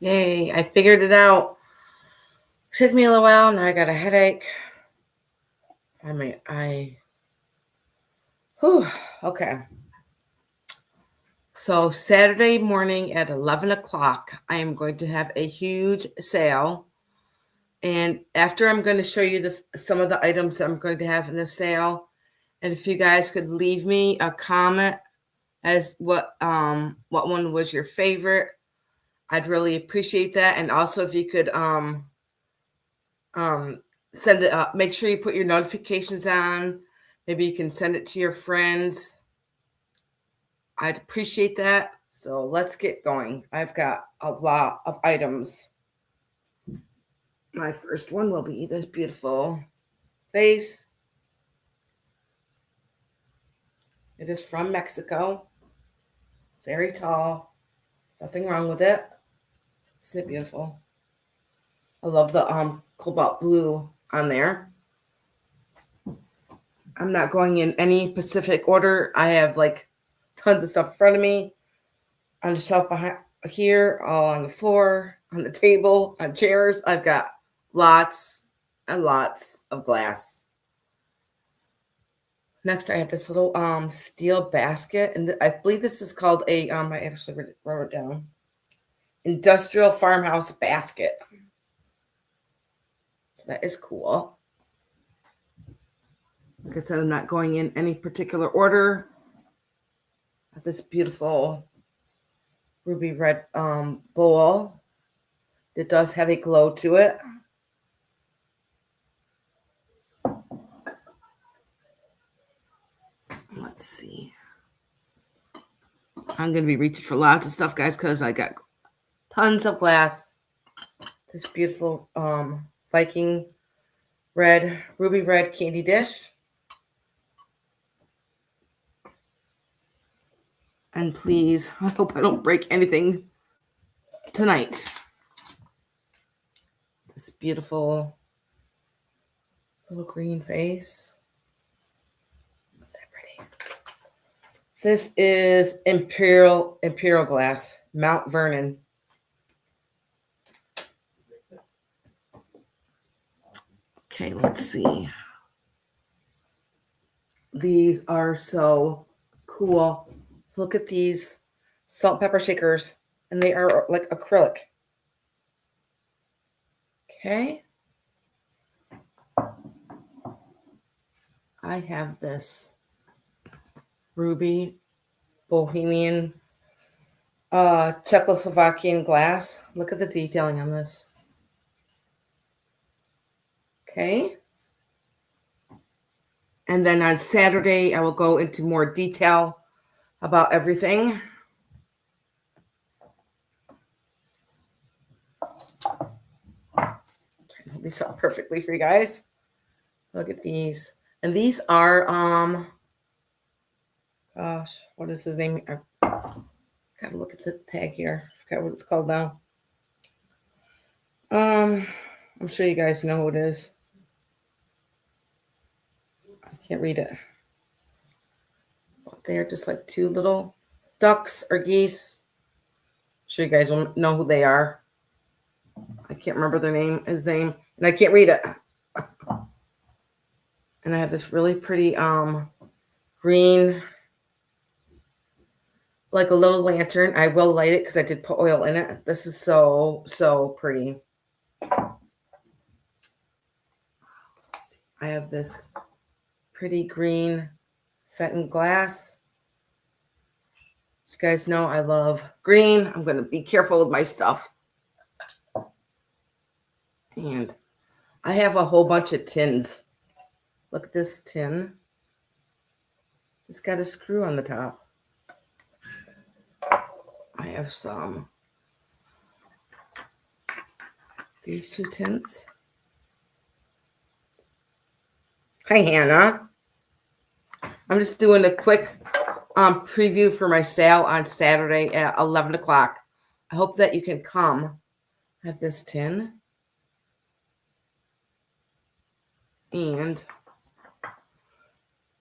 Yay, I figured it out. Took me a little while. Now I got a headache. Whew, okay. So Saturday morning at 11 o'clock, I am going to have a huge sale. And after I'm going to show you some of the items that I'm going to have in the sale. And if you guys could leave me a comment as what one was your favorite, I'd really appreciate that. And also if you could send it up, make sure you put your notifications on. Maybe you can send it to your friends. I'd appreciate that. So let's get going. I've got a lot of items. My first one will be this beautiful vase. It is from Mexico. Very tall. Nothing wrong with it. Isn't it beautiful? I love the cobalt blue on there. I'm not going in any specific order. I have like tons of stuff in front of me on the shelf behind here, all on the floor, on the table, on chairs. I've got lots and lots of glass. Next, I have this little steel basket, and I believe this is called a I actually wrote it down. Industrial farmhouse basket. So that is cool. Like I said, I'm not going in any particular order. This beautiful ruby red bowl. It does have a glow to it. Let's see. I'm going to be reaching for lots of stuff, guys, because I got tons of glass. This beautiful Viking red, ruby red candy dish. And please, I hope I don't break anything tonight. This beautiful little green vase. What's that pretty? This is Imperial glass, Mount Vernon. Okay, let's see. These are so cool. Look at these salt pepper shakers, and they are like acrylic. Okay. I have this ruby bohemian Czechoslovakian glass. Look at the detailing on this. Okay. And then on Saturday, I will go into more detail about everything. Hold these up perfectly for you guys. Look at these. And these are gosh, what is his name? I gotta look at the tag here. I forgot what it's called now. I'm sure you guys know who it is. I can't read it. But they're just like two little ducks or geese. I'm sure you guys will know who they are. I can't remember his name, and I can't read it. And I have this really pretty green, like a little lantern. I will light it because I did put oil in it. This is so pretty. I have this pretty green Fenton glass. As you guys know, I love green. I'm going to be careful with my stuff. And I have a whole bunch of tins. Look at this tin. It's got a screw on the top. I have these two tins. Hi, Hannah. I'm just doing a quick preview for my sale on Saturday at 11 o'clock. I hope that you can come. I have this tin. And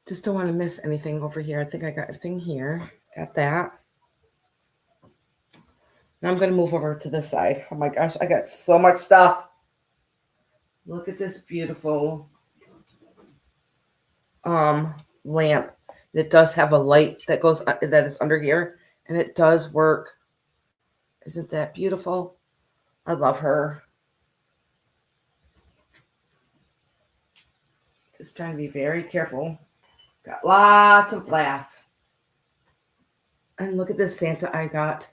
just don't want to miss anything over here. I think I got everything here. Got that. I'm going to move over to this side. Oh my gosh, I got so much stuff. Look at this beautiful lamp. It does have a light that goes that is under here, and it does work. Isn't that beautiful? I love her. Just trying to be very careful. Got lots of glass. And look at this Santa I got.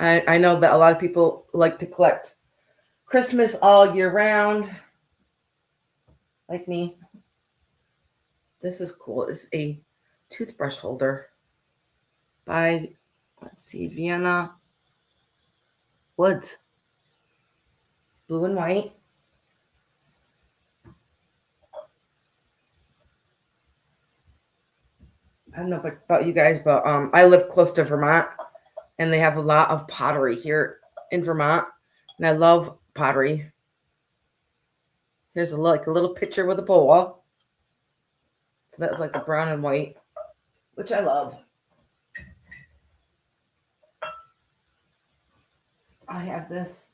I know that a lot of people like to collect Christmas all year round, like me. This is cool. It's a toothbrush holder by, let's see, Vienna Woods. Blue and white. I don't know about you guys, but I live close to Vermont, and they have a lot of pottery here in Vermont, and I love pottery. Here's a little picture with a bowl. So that's like the brown and white, which I love. I have this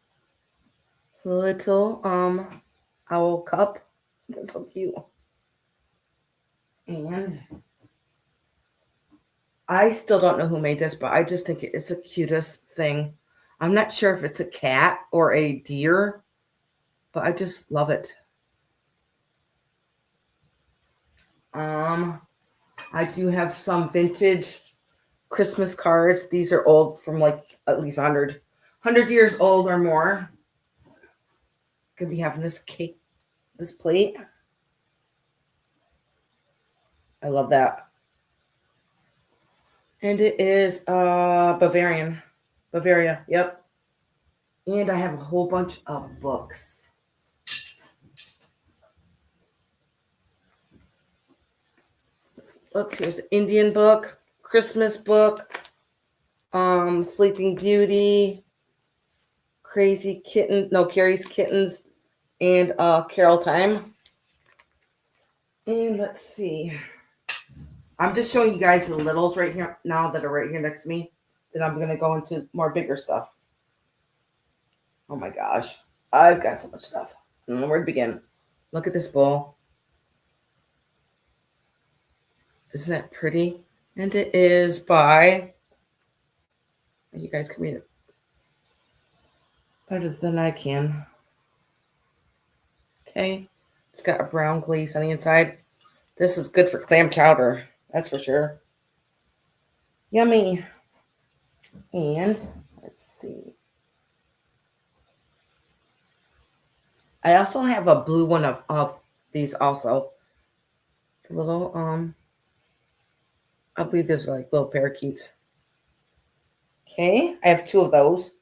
little owl cup. That's so cute. And I still don't know who made this, but I just think it's the cutest thing. I'm not sure if it's a cat or a deer, but I just love it. I do have some vintage Christmas cards. These are old, from like at least 100 years old or more. Gonna be having this cake, this plate. I love that. And it is Bavaria. Yep. And I have a whole bunch of books. Look, here's an Indian book, Christmas book, Sleeping Beauty, Carrie's Kittens, and Carol Time. And let's see. I'm just showing you guys the littles right here now that are right here next to me. Then I'm going to go into more bigger stuff. Oh my gosh. I've got so much stuff. I don't know where to begin. Look at this bowl. Isn't that pretty? And it is by, you guys can read it better than I can. Okay. It's got a brown glaze on the inside. This is good for clam chowder. That's for sure. Yummy. And let's see. I also have a blue one of these also. It's a little, I believe these are like little parakeets. Okay, I have 2 of those.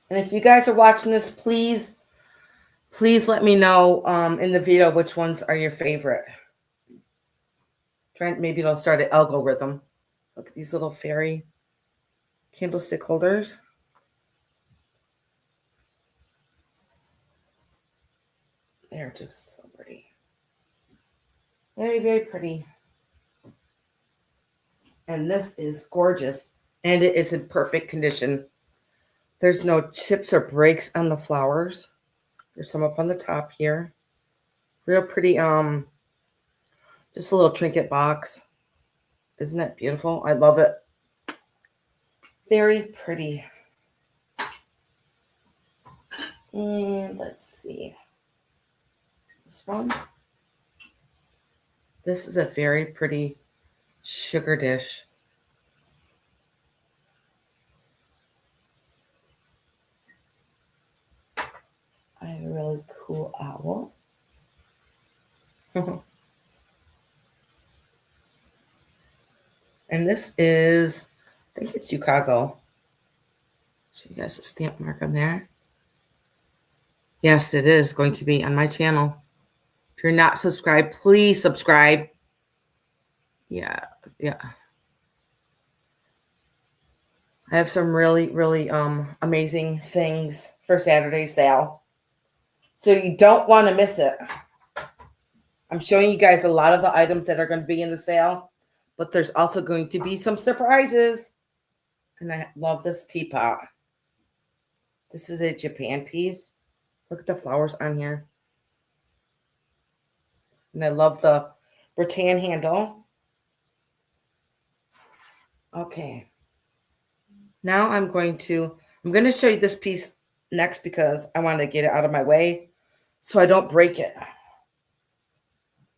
And if you guys are watching this, please let me know in the video which ones are your favorite. Maybe it'll start an algorithm. Look at these little fairy candlestick holders. They're just so pretty. Very, very pretty. And this is gorgeous. And it is in perfect condition. There's no chips or breaks on the flowers. There's some up on the top here. Real pretty, just a little trinket box. Isn't that beautiful? I love it. Very pretty. And let's see. This one. This is a very pretty sugar dish. I have a really cool owl. And this is, I think it's Chicago. Show you guys a stamp mark on there. Yes, it is going to be on my channel. If you're not subscribed, please subscribe. Yeah. I have some really, really amazing things for Saturday sale. So you don't want to miss it. I'm showing you guys a lot of the items that are going to be in the sale. but there's also going to be some surprises. And I love this teapot. This is a Japan piece. Look at the flowers on here. And I love the rattan handle. Okay. Now I'm going to show you this piece next because I want to get it out of my way so I don't break it.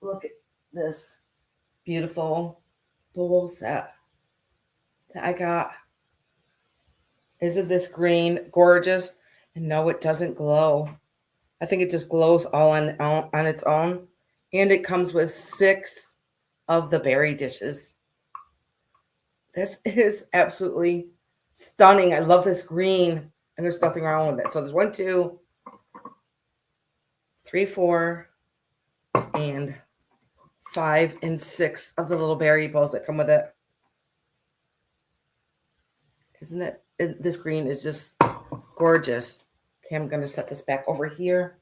Look at this beautiful bowl set that I got. Isn't this green gorgeous? And no, it doesn't glow. I think it just glows all on its own. And it comes with 6 of the berry dishes. This is absolutely stunning. I love this green, and there's nothing wrong with it. So there's 1, 2, 3, 4, and 5 and 6 of the little berry bowls that come with it. Isn't it? This green is just gorgeous. Okay, I'm going to set this back over here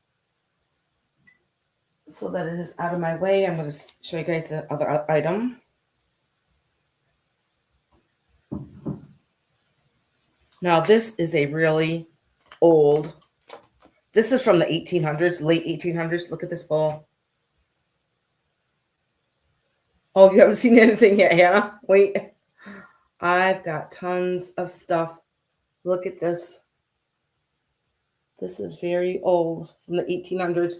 so that it is out of my way. I'm going to show you guys the other item. Now, this is a really old, this is from the 1800s, late 1800s. Look at this bowl. Oh, you haven't seen anything yet, Hannah? Wait. I've got tons of stuff. Look at this. This is very old, from the 1800s,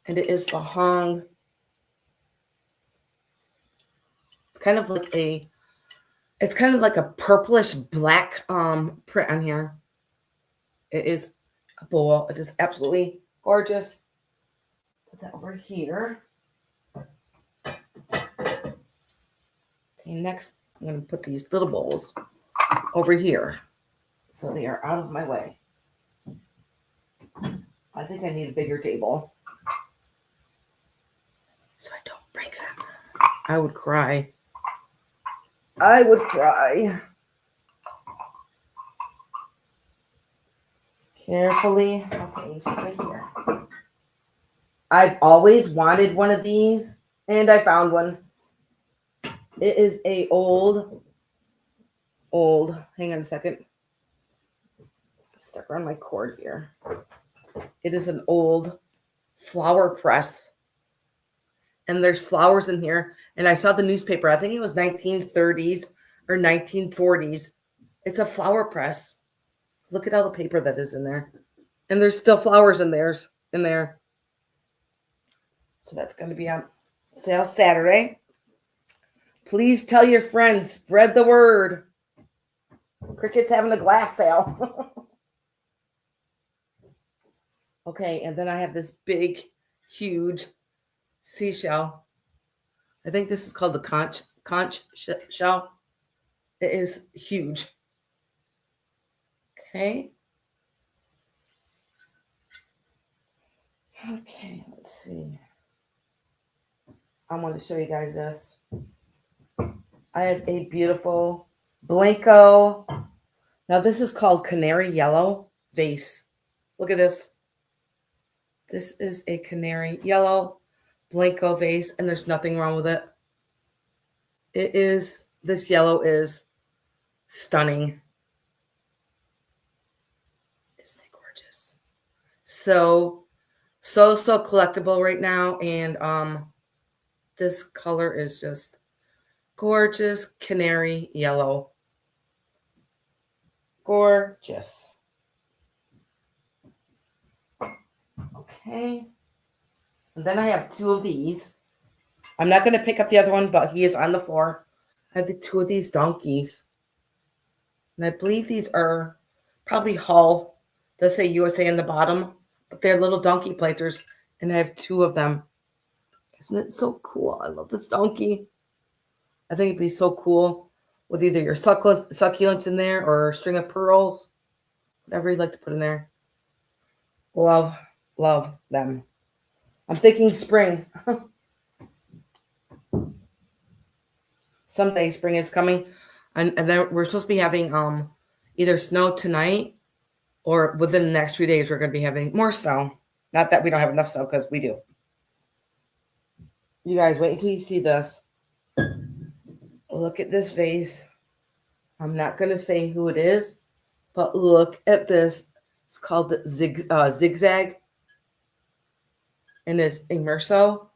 and it is the Hong. It's kind of like a purplish black print on here. It is a bowl. It is absolutely gorgeous. Put that over here. Okay, next I'm going to put these little bowls over here so they are out of my way. I think I need a bigger table so I don't break them. I would cry. I would cry. Carefully. Okay, sit right here. I've always wanted one of these, and I found one. It is a old, hang on a second. It's stuck around my cord here. It is an old flower press. And there's flowers in here. And I saw the newspaper. I think it was 1930s or 1940s. It's a flower press. Look at all the paper that is in there. And there's still flowers in there. So that's going to be on sale Saturday. Please tell your friends. Spread the word. Cricut's having a glass sale. Okay, and then I have this big, huge seashell. I think this is called the conch shell. It is huge. Okay. Okay, let's see. I want to show you guys this. I have a beautiful Blanco. Now this is called Canary Yellow vase. Look at this. This is a canary yellow Blanco vase, and there's nothing wrong with it. This yellow is stunning. Isn't it gorgeous? So collectible right now, and this color is just gorgeous canary yellow. Gorgeous. Okay. And then I have 2 of these. I'm not going to pick up the other one, but he is on the floor. I have the 2 of these donkeys. And I believe these are probably Hull. It does say USA in the bottom, but they're little donkey platers. And I have 2 of them. Isn't it so cool? I love this donkey. I think it'd be so cool with either your succulents in there or a string of pearls. Whatever you'd like to put in there. Love them. I'm thinking spring. Someday spring is coming. And then we're supposed to be having either snow tonight or within the next few days we're going to be having more snow. Not that we don't have enough snow, because we do. You guys wait until you see this. look at this vase. I'm not going to say who it is, but look at this. It's called the Zigzag, and it's Immerso.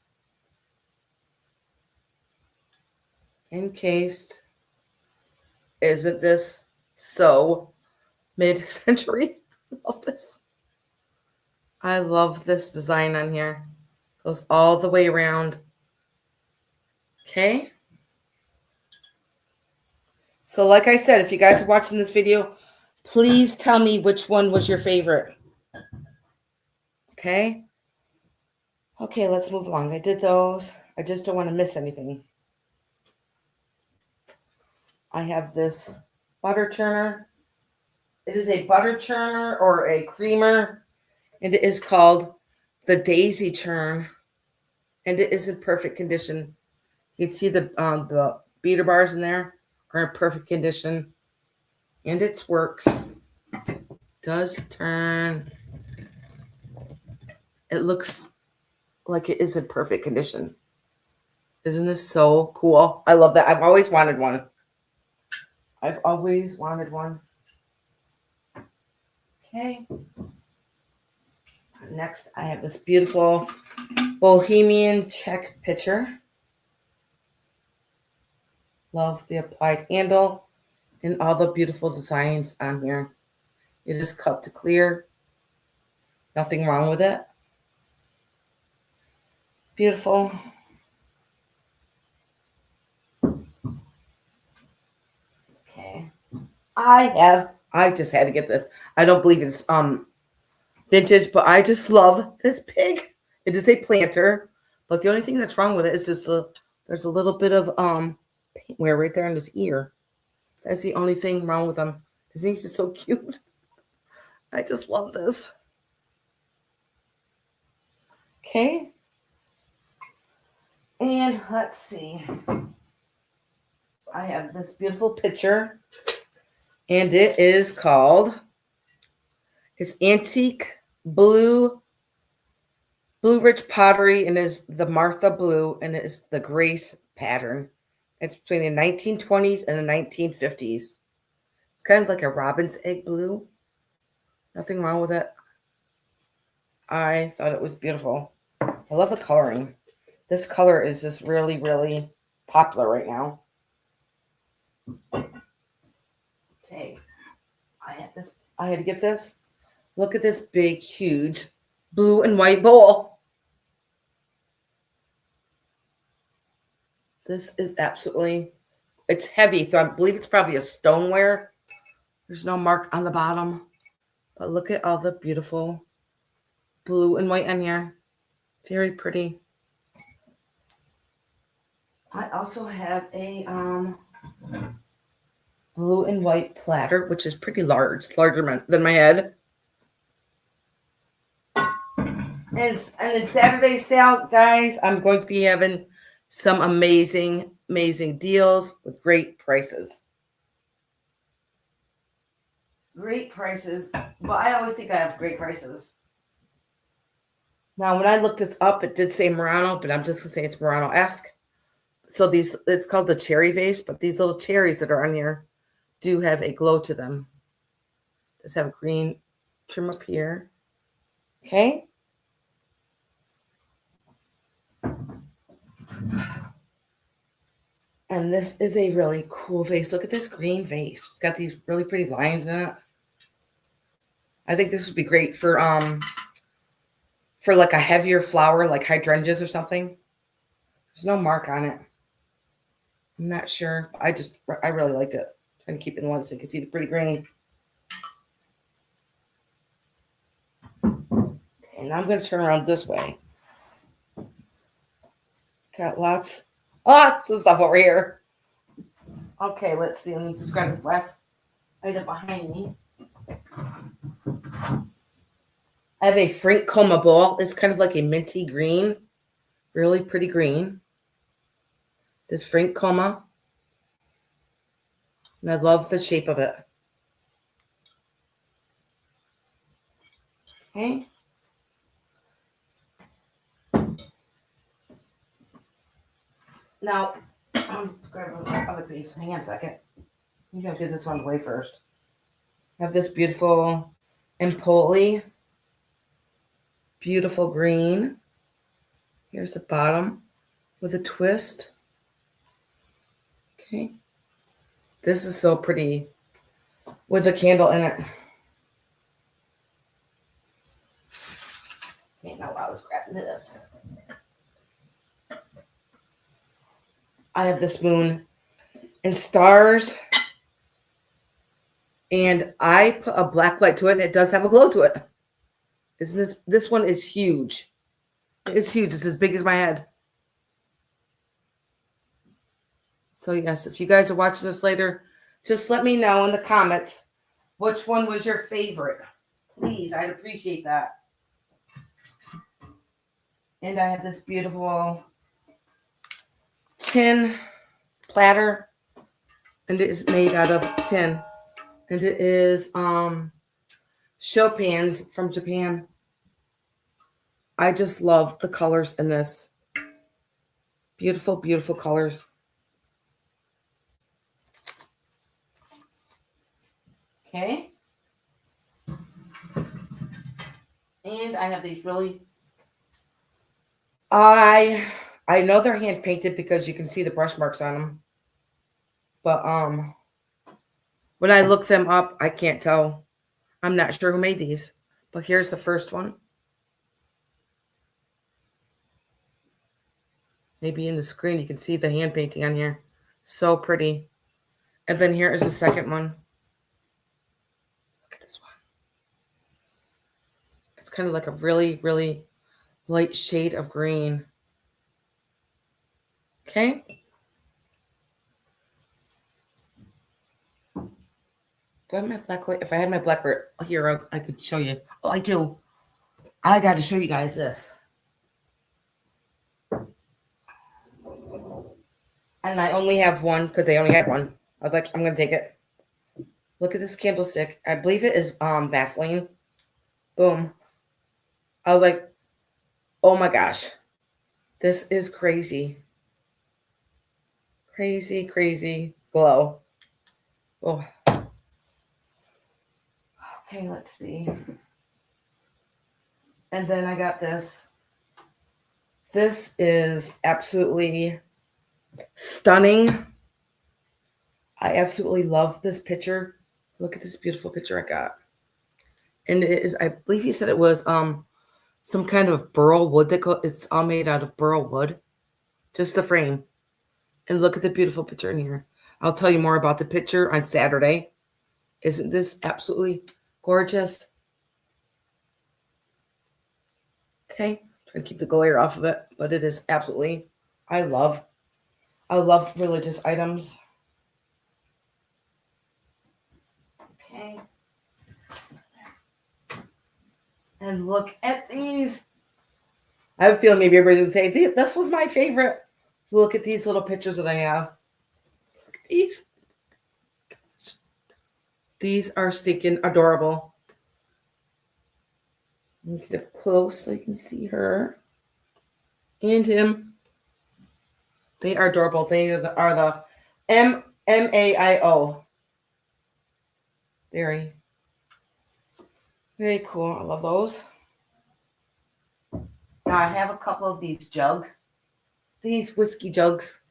Encased. Isn't this so mid-century? I love this. I love this design on here. Goes all the way around. Okay. So like I said, if you guys are watching this video, please tell me which one was your favorite. Okay. Okay, let's move along. I did those. I just don't want to miss anything. I have this butter churner. It is a butter churner or a creamer, and it is called the Daisy Churn, and it is in perfect condition. You can see the beater bars in there are in perfect condition, and it works. Does turn. It looks like it is in perfect condition. Isn't this so cool? I love that. I've always wanted one. I've always wanted one. Okay. Next, I have this beautiful Bohemian Czech pitcher. Love the applied handle and all the beautiful designs on here. It is cut to clear. Nothing wrong with it. Beautiful. Okay. I just had to get this. I don't believe it's vintage, but I just love this pig. It is a planter, but the only thing that's wrong with it is just there's a little bit of paint wear right there in his ear. That's the only thing wrong with him. His niece is so cute. I just love this. Okay. And let's see. I have this beautiful picture, and it is called, it's Antique Blue Rich Pottery, and is the Martha Blue, and it is the Grace pattern. It's between the 1920s and the 1950s. It's kind of like a robin's egg blue. Nothing wrong with it. I thought it was beautiful. I love the coloring. This color is just really, really popular right now. Okay. I had to get this. Look at this big, huge blue and white bowl. This is absolutely, it's heavy. So I believe it's probably a stoneware. There's no mark on the bottom. But look at all the beautiful blue and white on here. Very pretty. I also have a blue and white platter, which is pretty large. It's larger than my head. And in Saturday sale, guys, I'm going to be having some amazing, amazing deals with great prices. Great prices. But I always think I have great prices. Now, when I looked this up, it did say Murano, but I'm just going to say it's Murano-esque. So it's called the cherry vase, but these little cherries that are on here do have a glow to them. Just have a green trim up here. Okay. And this is a really cool vase. Look at this green vase. It's got these really pretty lines in it. I think this would be great for like a heavier flower, like hydrangeas or something. There's no mark on it. I'm not sure. I really liked it. I'm trying to keep it in one so you can see the pretty green. Okay, now I'm going to turn around this way. Got lots of stuff over here. Okay, let's see. Let me just grab this last item behind me. I have a Frank Coma bowl. It's kind of like a minty green. Really pretty green. This Frank Coma. And I love the shape of it. Okay. Now, grab another piece. Hang on a second. I'm going to get this one away first. I have this beautiful Empoli. Beautiful green. Here's the bottom with a twist. Okay. This is so pretty with a candle in it. Okay, now I was grabbing this. I have this moon and stars. And I put a black light to it, and it does have a glow to it. This one is huge. It is huge. It's as big as my head. So yes, if you guys are watching this later, just let me know in the comments which one was your favorite. Please, I'd appreciate that. And I have this beautiful tin platter, and it is made out of tin. And it is Chopin's from Japan. I just love the colors in this. Beautiful, beautiful colors. Okay. And I have these really... I know they're hand painted because you can see the brush marks on them. But when I look them up, I can't tell. I'm not sure who made these. But here's the first one. Maybe in the screen you can see the hand painting on here. So pretty. And then here is the second one. Look at this one. It's kind of like a really, really light shade of green. Okay. Do I have my black light? If I had my black light here, I could show you. Oh, I do. I got to show you guys this. And I only have one because they only had one. I was like, I'm going to take it. Look at this candlestick. I believe it is Vaseline. Boom. I was like, oh my gosh. This is crazy. Crazy, crazy glow. Oh. Okay, let's see. And then I got this. This is absolutely stunning. I absolutely love this picture. Look at this beautiful picture I got. And it is, I believe he said it was some kind of burl wood. It's all made out of burl wood. Just the frame. And look at the beautiful picture in here. I'll tell you more about the picture on Saturday. Isn't this absolutely gorgeous? Okay. Trying to keep the glare off of it. But it is absolutely, I love religious items. Okay. And look at these. I have a feeling maybe everybody's going to say, this was my favorite. Look at these little pictures that I have. Look at these. These are stinking adorable. Let me get up close so you can see her and him. They are adorable. They are the MAIO. Very, very cool. I love those. Now I have a couple of these jugs. These whiskey jugs.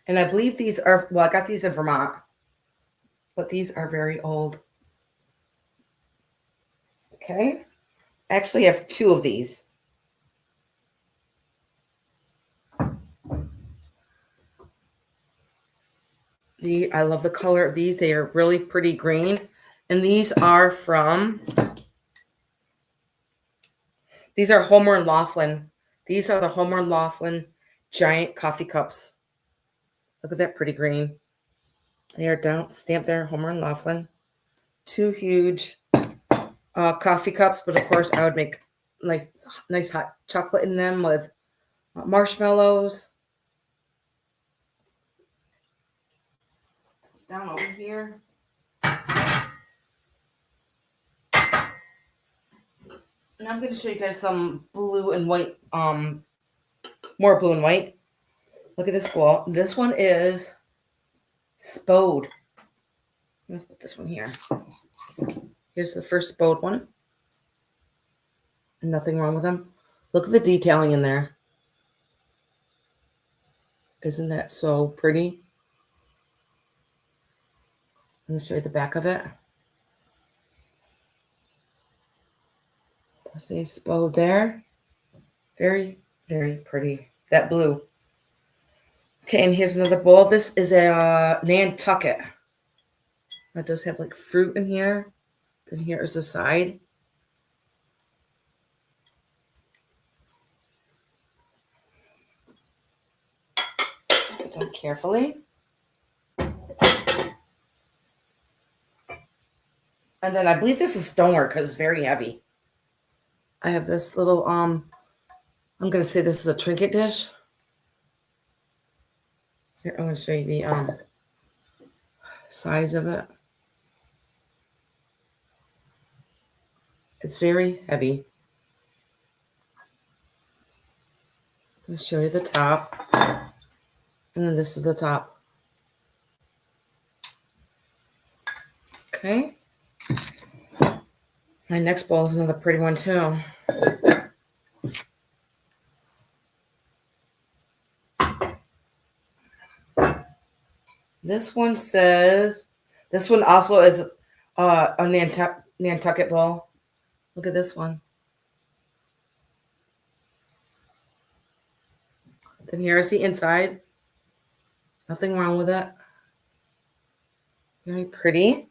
And I believe these are, well, I got these in Vermont. But these are very old. Okay. I actually have two of these. I love the color of these. They are really pretty green. And these are these are Homer and Laughlin. These are the Homer and Laughlin giant coffee cups. Look at that pretty green. They are down, stamped there, Homer and Laughlin. Two huge coffee cups, but of course I would make like nice hot chocolate in them with marshmallows. It's down over here. And I'm going to show you guys some blue and white, more blue and white. Look at this bowl. This one is Spode. Let's put this one here. Here's the first Spode one. Nothing wrong with them. Look at the detailing in there. Isn't that so pretty? Let me show you the back of it. I see Spode there. Very, very pretty. That blue. Okay, and here's another bowl. This is a Nantucket. That does have like fruit in here. Then here is the side. Put this on carefully. And then I believe this is stoneware because it's very heavy. I have this little, I'm going to say this is a trinket dish. Here, I'm going to show you the size of it. It's very heavy. I'm going to show you the top. And then this is the top. Okay. My next bowl is another pretty one too. This one says, this one also is a Nantucket bowl. Look at this one. Then here's the inside. Nothing wrong with it. Very pretty.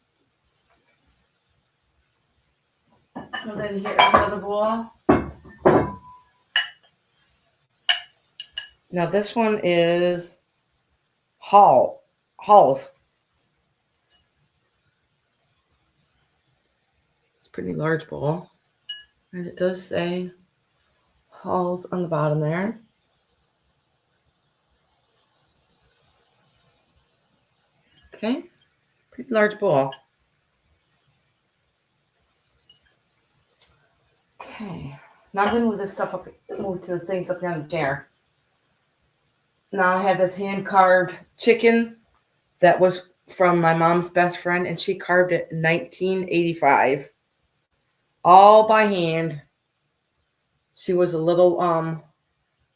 And then here's another bowl. Now this one is Halls. It's a pretty large bowl. And it does say Halls on the bottom there. Okay. Pretty large bowl. Okay. Now I'm going to move this stuff up, move to the things up here on the chair. Now I have this hand-carved chicken that was from my mom's best friend, and she carved it in 1985. All by hand. She was a little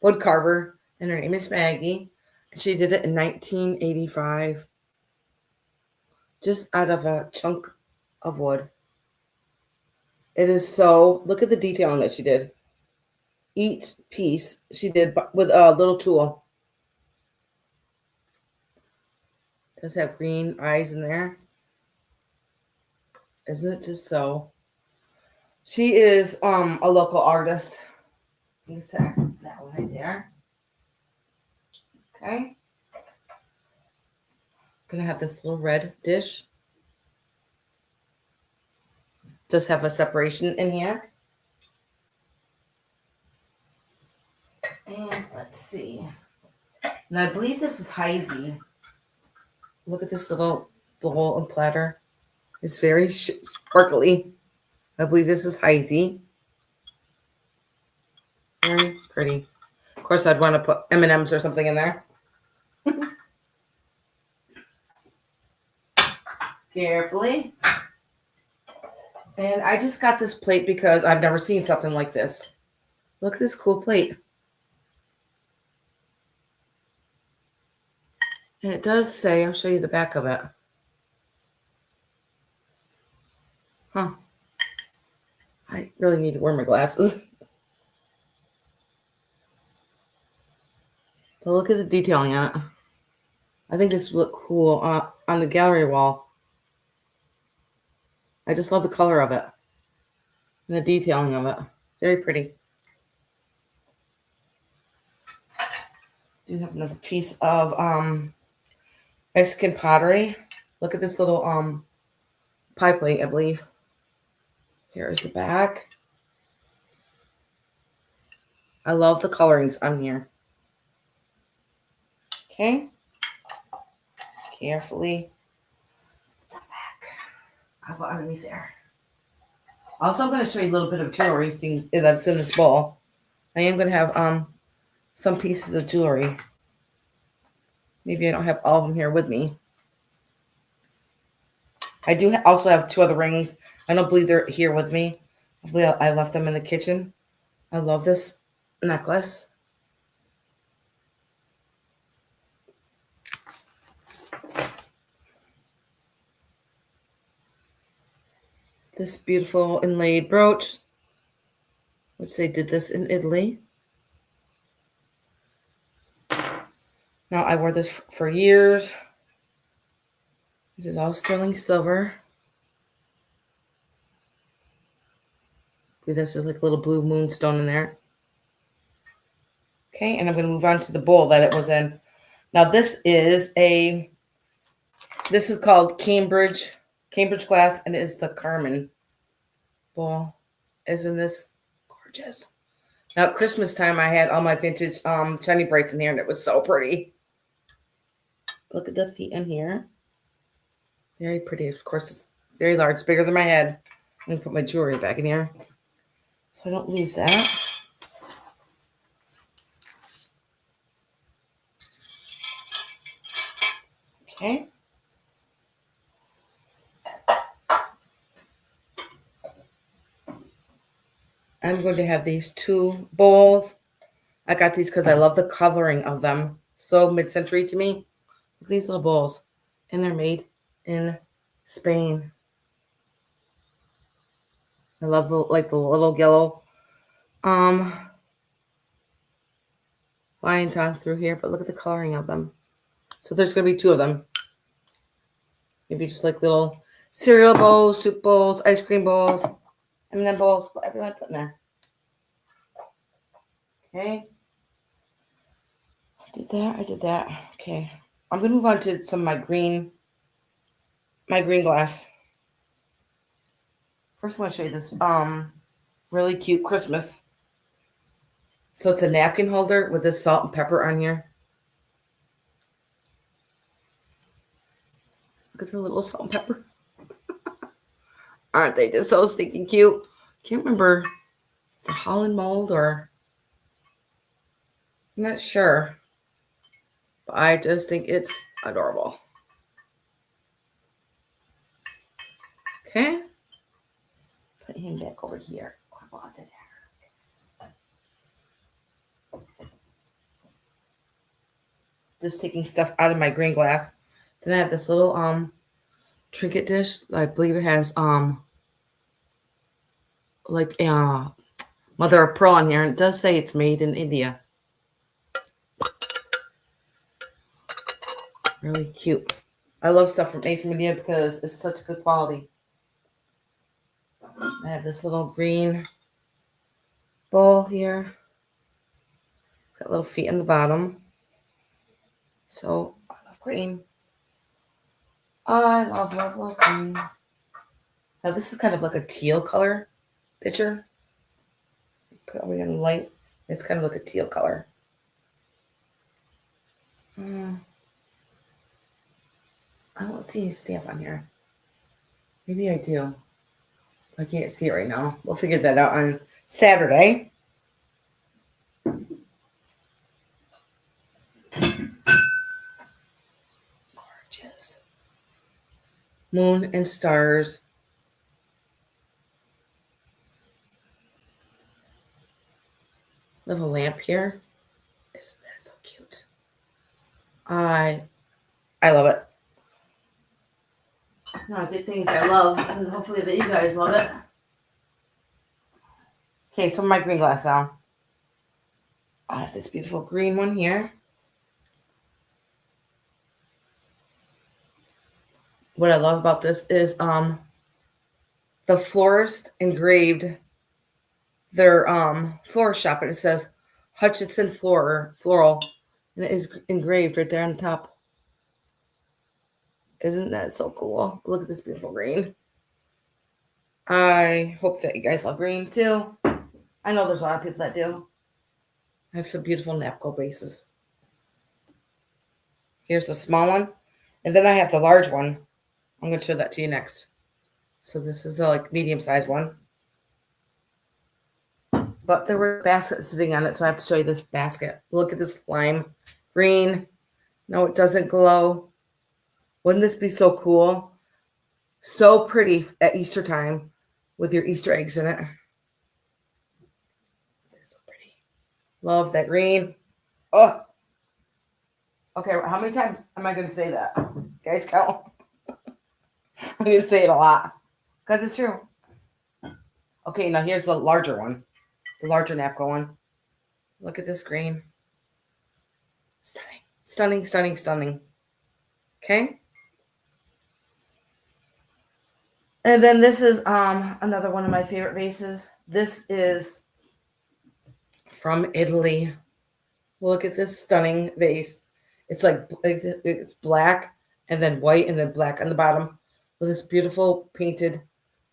wood carver, and her name is Maggie. And she did it in 1985. Just out of a chunk of wood. It is so, look at the detailing that she did. Each piece she did with a little tool. Does have green eyes in there. Isn't it just so? She is a local artist. Give me a sec. That one right there. Okay. Gonna have this little red dish. Does have a separation in here. And let's see. And I believe this is Heisey. Look at this little bowl and platter. It's very sparkly. I believe this is Heisey. Very pretty. Of course, I'd want to put M&Ms or something in there. Carefully. And I just got this plate because I've never seen something like this. Look at this cool plate. And it does say, I'll show you the back of it. Huh. I really need to wear my glasses. But look at the detailing on it. I think this would look cool on the gallery wall. I just love the color of it. And the detailing of it. Very pretty. Do have another piece of Mexican pottery. Look at this little pie plate, I believe. Here's the back. I love the colorings on here. Okay. Carefully. The back. I'll go underneath there. Also, I'm going to show you a little bit of jewelry that's in this bowl. I am going to have some pieces of jewelry. Maybe I don't have all of them here with me. I do also have 2 other rings. I don't believe they're here with me. I believe I left them in the kitchen. I love this necklace. This beautiful inlaid brooch, which they did this in Italy. Now, I wore this for years. It is all sterling silver. This is like a little blue moonstone in there. Okay, and I'm going to move on to the bowl that it was in. Now, this is called Cambridge glass, and it is the Carmen bowl. Isn't this gorgeous? Now, at Christmas time, I had all my vintage shiny brights in here, and it was so pretty. Look at the feet in here. Very pretty. Of course, it's very large. It's bigger than my head. I'm going to put my jewelry back in here so I don't lose that. Okay. I'm going to have these 2 bowls. I got these because I love the coloring of them. So mid-century to me. These little bowls. And they're made in Spain. I love the little yellow lines on through here. But look at the coloring of them. So there's going to be 2 of them. Maybe just like little cereal bowls, soup bowls, ice cream bowls, M&M bowls, whatever you want to put in there. Okay. I did that. Okay. I'm going to move on to some of my green glass. First, I want to show you this really cute Christmas. So it's a napkin holder with this salt and pepper on here. Look at the little salt and pepper. Aren't they just so stinking cute? Can't remember. It's a Holland mold or I'm not sure. But I just think it's adorable. Okay. Put him back over here. Just taking stuff out of my green glass. Then I have this little trinket dish. I believe it has like a mother of pearl on here, and it does say it's made in India. Really cute. I love stuff made from India because it's such good quality. I have this little green bowl here. Got little feet in the bottom. So I love green. I love green. Now this is kind of like a teal color picture. Put it over in the light. It's kind of like a teal color. I don't see a stamp on here. Maybe I do. I can't see it right now. We'll figure that out on Saturday. Gorgeous. Moon and stars. Little lamp here. Isn't that so cute? I love it. No, I did things I love, and hopefully that you guys love it. Okay, some of my green glass now. I have this beautiful green one here. What I love about this is the florist engraved their florist shop, and it says Hutchinson Floral, and it is engraved right there on the top. Isn't that so cool? Look at this beautiful green. I hope that you guys love green too. I know there's a lot of people that do. I have some beautiful Napco bases. Here's a small one. And then I have the large one. I'm going to show that to you next. So this is the medium-sized one. But there were baskets sitting on it, so I have to show you this basket. Look at this lime green No, it doesn't glow. Wouldn't this be so cool? So pretty at Easter time with your Easter eggs in it. So pretty. Love that green. Oh, okay. How many times am I going to say that? Guys, count. I'm going to say it a lot because it's true. Okay, now here's the larger one, the larger napkin one. Look at this green. Stunning, stunning, stunning, stunning. Okay. And then this is another one of my favorite vases. This is from Italy. Look at this stunning vase. It's like it's black and then white and then black on the bottom with this beautiful painted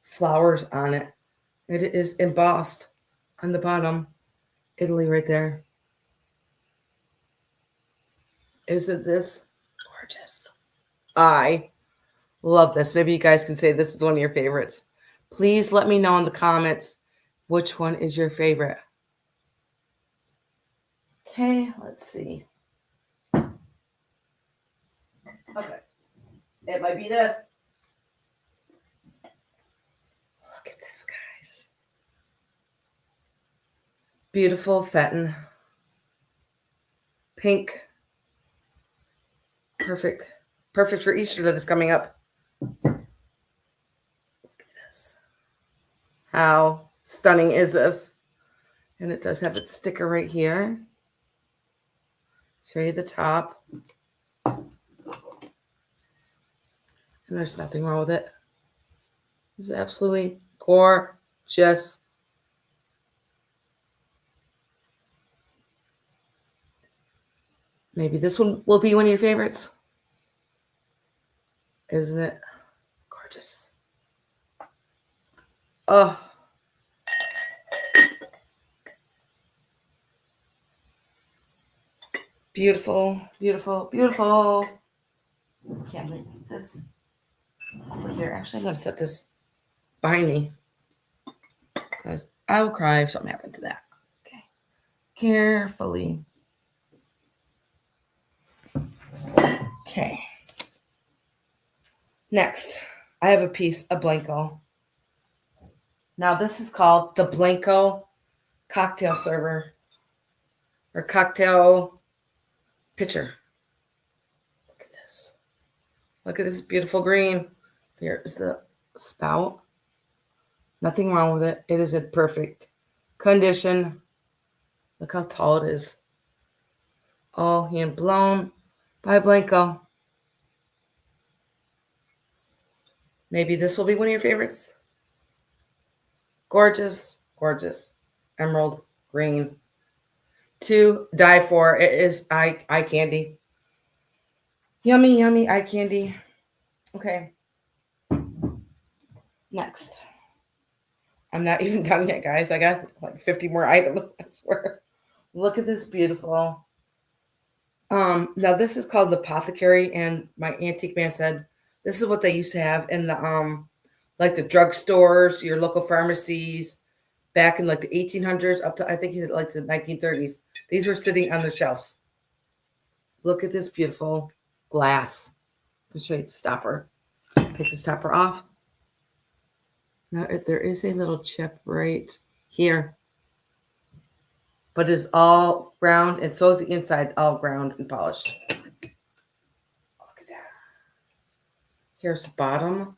flowers on it. It is embossed on the bottom. Italy right there. Isn't this gorgeous? I love this. Maybe you guys can say this is one of your favorites. Please let me know in the comments which one is your favorite. Okay, let's see. Okay. It might be this. Look at this, guys. Beautiful Fenton. Pink. Perfect. Perfect for Easter that is coming up. Look at this. How stunning is this? And it does have its sticker right here. Show you the top. And there's nothing wrong with it. It's absolutely gorgeous. Maybe this one will be one of your favorites. Isn't it gorgeous? Oh. Beautiful, beautiful, beautiful. Can't wait this over here. Actually, I'm going to set this behind me because I will cry if something happened to that. Okay. Carefully. Okay. Next, I have a piece of Blanco. Now, this is called the Blanco cocktail server or cocktail pitcher. Look at this. Look at this beautiful green. There is the spout. Nothing wrong with it. It is in perfect condition. Look how tall it is. All hand blown by Blanco. Maybe this will be one of your favorites. Gorgeous, gorgeous. Emerald green. To die for. It is eye candy. Yummy, yummy eye candy. Okay. Next. I'm not even done yet, guys. I got like 50 more items, I swear. Look at this beautiful. Now this is called the Apothecary, and my antique man said this is what they used to have in the like the drugstores, your local pharmacies back in like the 1800s up to I think he's like the 1930s. These were sitting on the shelves. Look at this beautiful glass. I'll show you the stopper. Take the stopper off. Now there is a little chip right here, but it's all ground, and so is the inside, all ground and polished. Look at that. Here's the bottom.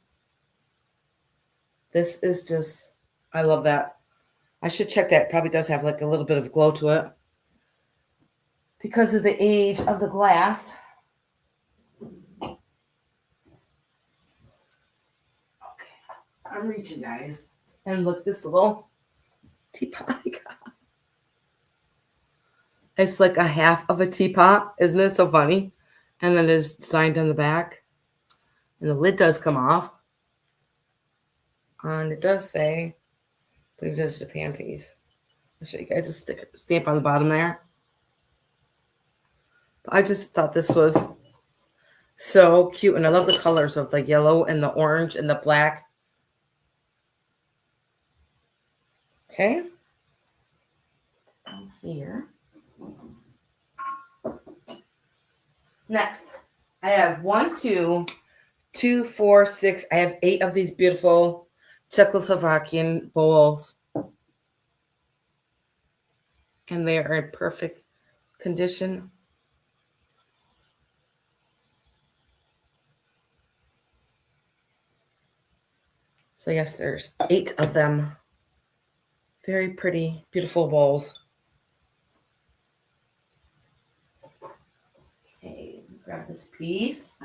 This is just, I love that. I should check that. It probably does have like a little bit of glow to it because of the age of the glass. Okay, I'm reaching, guys. And look, this little teapot I got. It's like a half of a teapot. Isn't it so funny? And then it's signed on the back. And the lid does come off. And it does say, I believe it is Japan piece. I'll show you guys a sticker, stamp on the bottom there. But I just thought this was so cute. And I love the colors of the yellow and the orange and the black. Okay. Here. Next, I have 1, 2, 2, 4, 6. I have 8 of these beautiful Czechoslovakian bowls. And they are in perfect condition. So yes, there's 8 of them. Very pretty, beautiful bowls. Okay, grab this piece.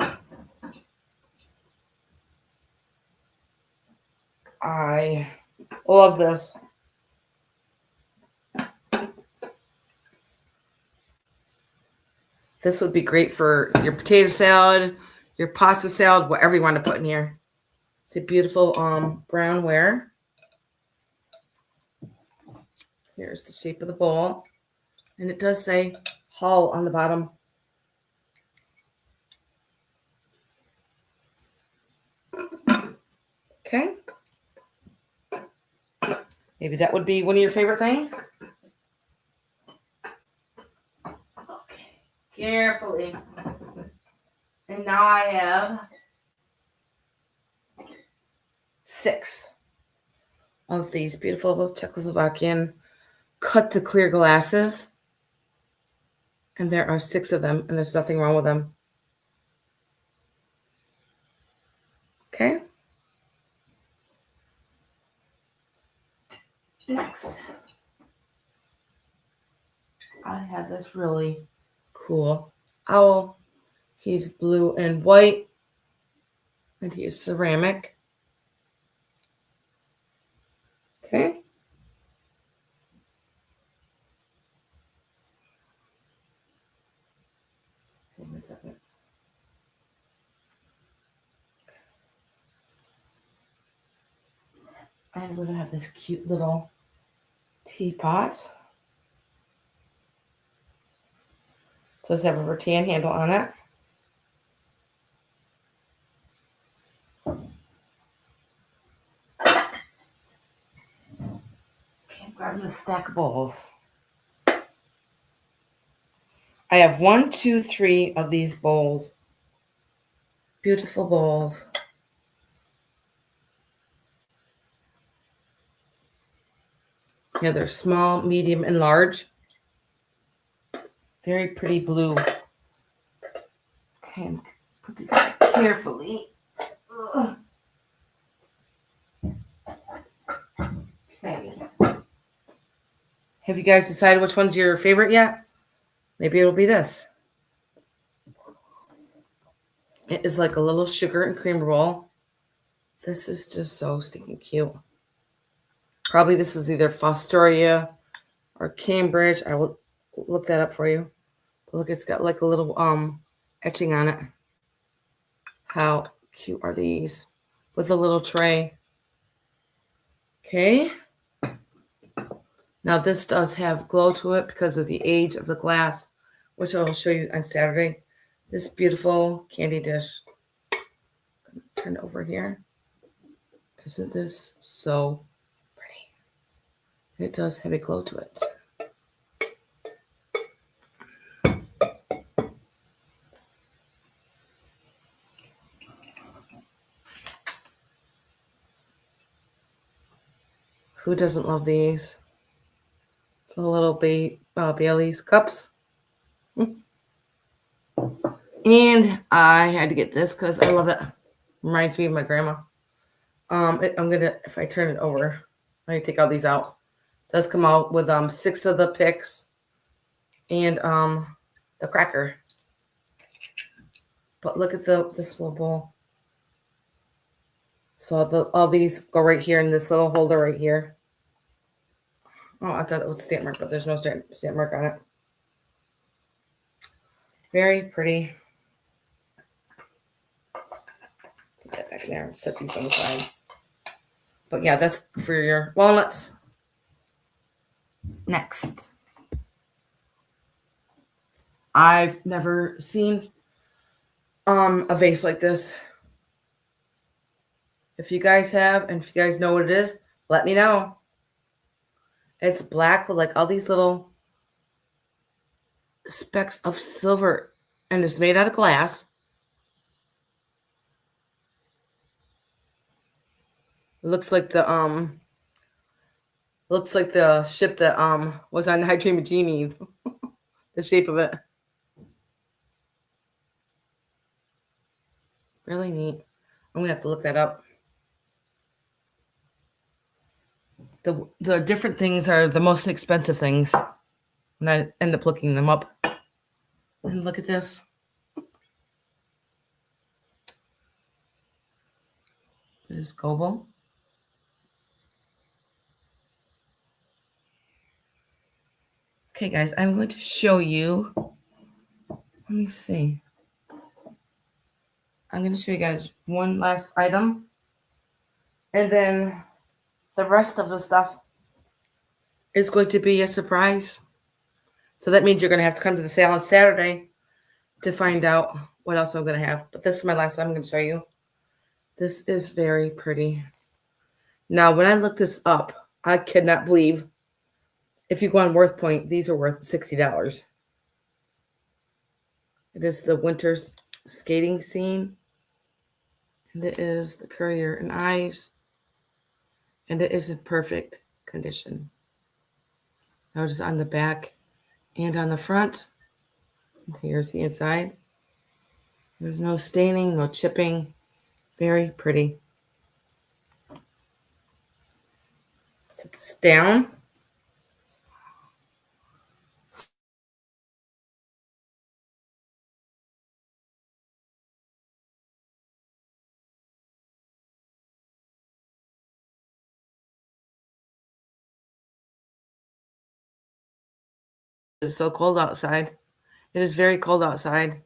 I love this. This would be great for your potato salad, your pasta salad, whatever you want to put in here. It's a beautiful brownware. Here's the shape of the bowl. And it does say Hull on the bottom. Okay. Maybe that would be one of your favorite things. Okay. Carefully. And now I have 6 of these beautiful Czechoslovakian cut to clear glasses. And there are 6 of them, and there's nothing wrong with them. Okay. Next, I have this really cool owl. He's blue and white, and he is ceramic. Okay. Wait a second. I'm going to have this cute little teapot. So it's have a rattan handle on it. Okay, I'm grabbing the stack of bowls. I have 1, 2, 3 of these bowls. Beautiful bowls. Yeah, they're small, medium, and large. Very pretty blue. Okay, put these carefully. Ugh. Okay. Have you guys decided which one's your favorite yet? Maybe it'll be this. It is like a little sugar and cream roll. This is just so stinking cute. Probably this is either Fostoria or Cambridge. I will look that up for you. But look, it's got like a little etching on it. How cute are these? With a little tray. Okay. Now this does have glow to it because of the age of the glass, which I will show you on Saturday. This beautiful candy dish. Turn it over here. Isn't this so pretty? It does have a glow to it. Who doesn't love these? The little Bailey's cups. And I had to get this because I love it. Reminds me of my grandma. If I turn it over, I take all these out. It does come out with 6 of the picks and the cracker. But look at this little bowl. So all these go right here in this little holder right here. Oh, I thought it was stamp mark, but there's no stamp mark on it. Very pretty. Put that back in there and set these on the side. But yeah, that's for your walnuts. Next. I've never seen a vase like this. If you guys have, and if you guys know what it is, let me know. It's black with like all these little specks of silver And it's made out of glass. It looks like the ship that was on High Dream of Genie. The shape of it. Really neat. I'm gonna have to look that up. The different things are the most expensive things. And I end up looking them up. And look at this. There's Gobo. Okay, guys, I'm going to show you. Let me see. I'm going to show you guys one last item. And then the rest of the stuff is going to be a surprise. So that means you're going to have to come to the sale on Saturday to find out what else I'm going to have. But this is my last I'm going to show you. This is very pretty. Now, when I looked this up, I could not believe if you go on WorthPoint, these are worth $60. It is the winter skating scene. And it is the Currier and Ives. And it is in perfect condition. Notice on the back and on the front. Here's the inside. There's no staining, no chipping. Very pretty. Set this down. It's so cold outside. It is very cold outside.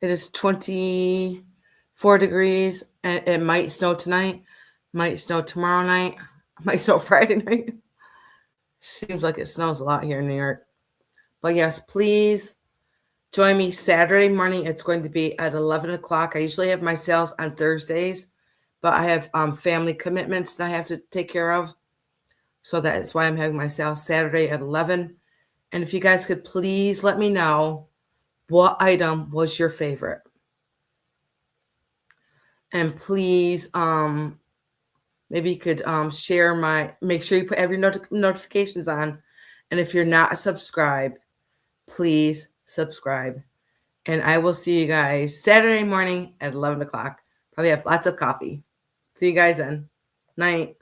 It is 24 degrees. It might snow tonight. Might snow tomorrow night. Might snow Friday night. Seems like it snows a lot here in New York. But yes, please join me Saturday morning. It's going to be at 11 o'clock. I usually have my sales on Thursdays, but I have family commitments that I have to take care of. So that's why I'm having my sale Saturday at 11. And if you guys could please let me know what item was your favorite. And please, maybe you could make sure you put every notifications on. And if you're not subscribed, please subscribe. And I will see you guys Saturday morning at 11 o'clock. Probably have lots of coffee. See you guys then. Night.